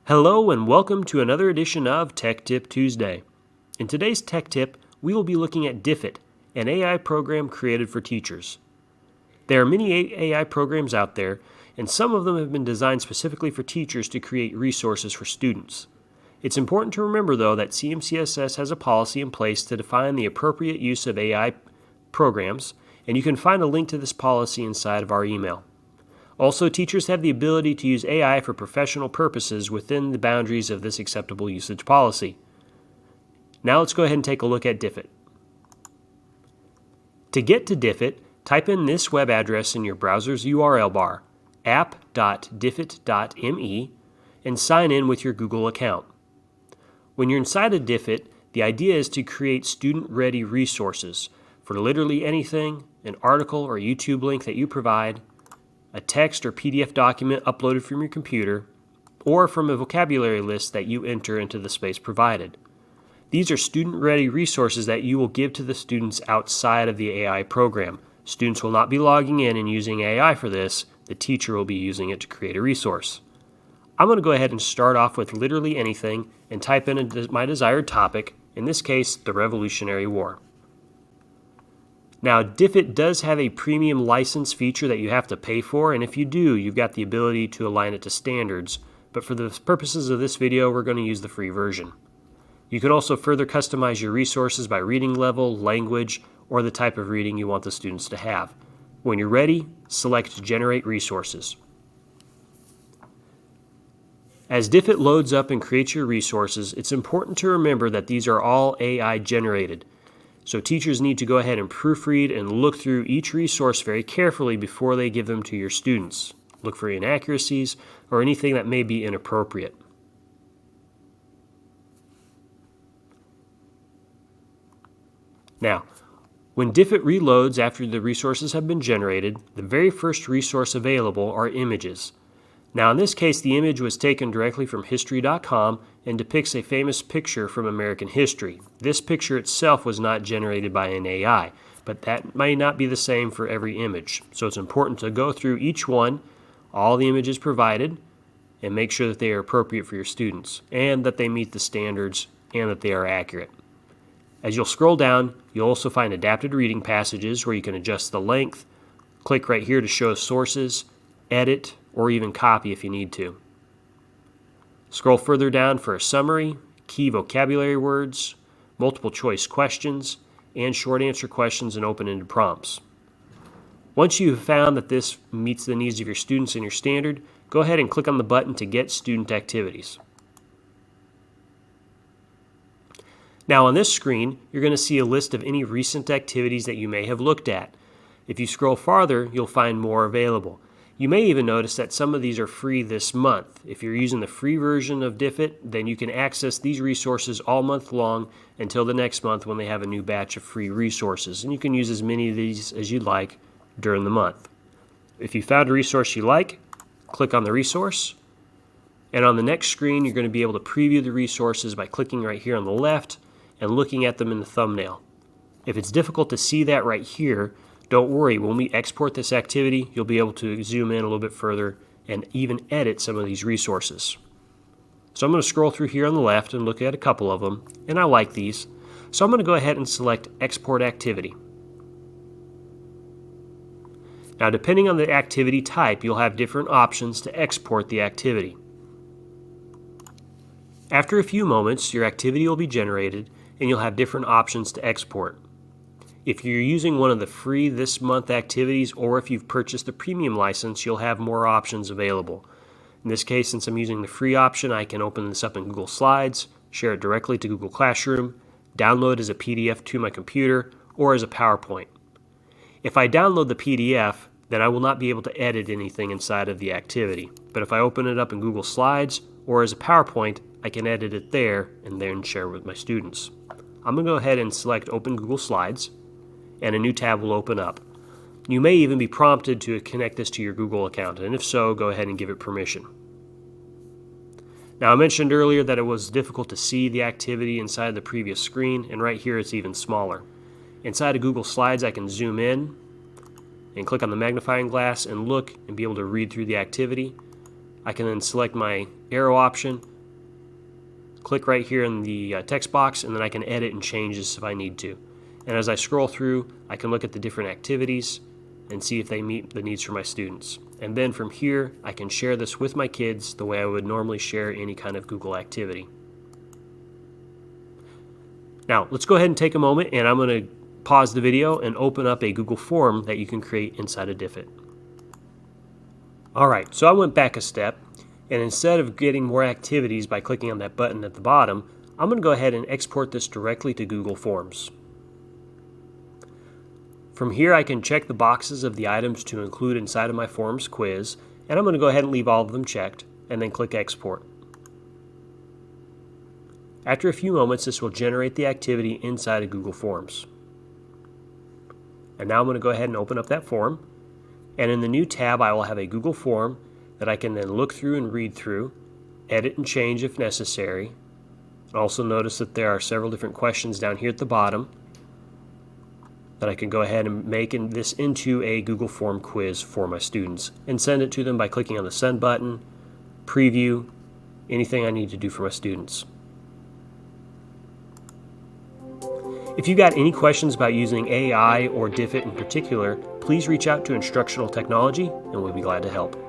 Hello and welcome to another edition of Tech Tip Tuesday. In today's Tech Tip, we will be looking at Diffit, an AI program created for teachers. There are many AI programs out there, and some of them have been designed specifically for teachers to create resources for students. It's important to remember, though, that CMCSS has a policy in place to define the appropriate use of AI programs, and you can find a link to this policy inside of our email. Also, teachers have the ability to use AI for professional purposes within the boundaries of this acceptable usage policy. Now let's go ahead and take a look at Diffit. To get to Diffit, type in this web address in your browser's URL bar, app.diffit.me, and sign in with your Google account. When you're inside of Diffit, the idea is to create student-ready resources for literally anything, an article or YouTube link that you provide, a text or PDF document uploaded from your computer, or from a vocabulary list that you enter into the space provided. These are student-ready resources that you will give to the students outside of the AI program. Students will not be logging in and using AI for this. The teacher will be using it to create a resource. I'm going to go ahead and start off with literally anything and type in my desired topic, in this case, the Revolutionary War. Now, Diffit does have a premium license feature that you have to pay for, and if you do, you've got the ability to align it to standards. But for the purposes of this video, we're going to use the free version. You can also further customize your resources by reading level, language, or the type of reading you want the students to have. When you're ready, select Generate Resources. As Diffit loads up and creates your resources, it's important to remember that these are all AI generated. So teachers need to go ahead and proofread and look through each resource very carefully before they give them to your students. Look for inaccuracies or anything that may be inappropriate. Now, when Diffit reloads after the resources have been generated, the very first resource available are images. Now, in this case, the image was taken directly from History.com and depicts a famous picture from American history. This picture itself was not generated by an AI, but that may not be the same for every image. So it's important to go through each one, all the images provided, and make sure that they are appropriate for your students, and that they meet the standards, and that they are accurate. As you'll scroll down, you'll also find adapted reading passages where you can adjust the length, click right here to show sources, edit, or even copy if you need to. Scroll further down for a summary, key vocabulary words, multiple choice questions, and short answer questions and open-ended prompts. Once you have found that this meets the needs of your students and your standard, go ahead and click on the button to get student activities. Now on this screen, you're going to see a list of any recent activities that you may have looked at. If you scroll farther, you'll find more available. You may even notice that some of these are free this month. If you're using the free version of Diffit, then you can access these resources all month long until the next month when they have a new batch of free resources. And you can use as many of these as you'd like during the month. If you found a resource you like, click on the resource. And on the next screen, you're going to be able to preview the resources by clicking right here on the left and looking at them in the thumbnail. If it's difficult to see that right here, don't worry, when we export this activity, you'll be able to zoom in a little bit further and even edit some of these resources. So I'm going to scroll through here on the left and look at a couple of them, and I like these. So I'm going to go ahead and select Export Activity. Now, depending on the activity type, you'll have different options to export the activity. After a few moments, your activity will be generated, and you'll have different options to export. If you're using one of the free this month activities, or if you've purchased the premium license, you'll have more options available. In this case, since I'm using the free option, I can open this up in Google Slides, share it directly to Google Classroom, download as a PDF to my computer, or as a PowerPoint. If I download the PDF, then I will not be able to edit anything inside of the activity. But if I open it up in Google Slides or as a PowerPoint, I can edit it there and then share with my students. I'm going to go ahead and select Open Google Slides, and a new tab will open up. You may even be prompted to connect this to your Google account, and if so, go ahead and give it permission. Now, I mentioned earlier that it was difficult to see the activity inside the previous screen, and right here it's even smaller. Inside of Google Slides, I can zoom in and click on the magnifying glass and look and be able to read through the activity. I can then select my arrow option click right here in the text box, and then I can edit and change this if I need to. And as I scroll through, I can look at the different activities and see if they meet the needs for my students. And then from here, I can share this with my kids the way I would normally share any kind of Google activity. Now, let's go ahead and take a moment, and I'm going to pause the video and open up a Google form that you can create inside of Diffit. Alright, so I went back a step, and instead of getting more activities by clicking on that button at the bottom, I'm going to go ahead and export this directly to Google Forms. From here, I can check the boxes of the items to include inside of my Forms quiz, and I'm going to go ahead and leave all of them checked, and then click Export. After a few moments, this will generate the activity inside of Google Forms. And now I'm going to go ahead and open up that form, and in the new tab I will have a Google form that I can then look through and read through, edit and change if necessary. Also notice that there are several different questions down here at the bottom that I can go ahead and make this into a Google Form quiz for my students and send it to them by clicking on the send button, preview, anything I need to do for my students. If you've got any questions about using AI or Diffit in particular, please reach out to Instructional Technology and we'll be glad to help.